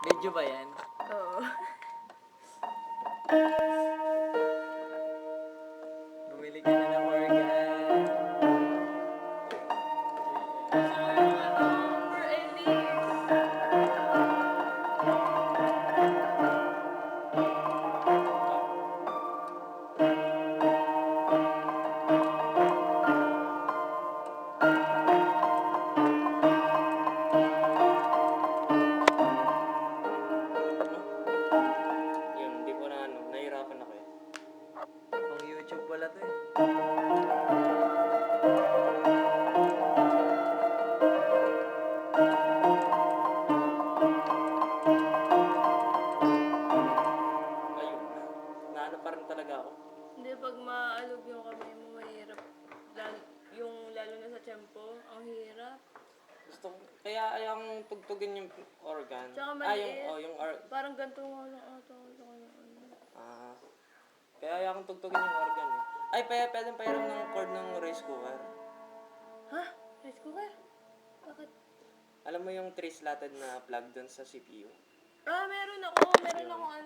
Medyo ba yan? Oo. Bumili ka na ng organ. For Ellie. Yun, hindi ko na nahirapan ako eh. Pang YouTube pala to eh. Ayun, naano pa rin talaga ako. Hindi, pag maalog yung kamay mo, mahirap. Lalo na sa tiyempo, ang hirap. Gusto ko, kaya ayang tugtugin yung organ. Tsaka yung, maliit. yung Parang ganito nga lang ata ako sa kanya. kaya ayang tugtugin yung organ eh. Ay, pwedeng pairam ng cord ng rice cooker. Ha? Rice cooker? Bakit? Alam mo yung 3 slotted na plug dun sa CPU? Meron ako ano.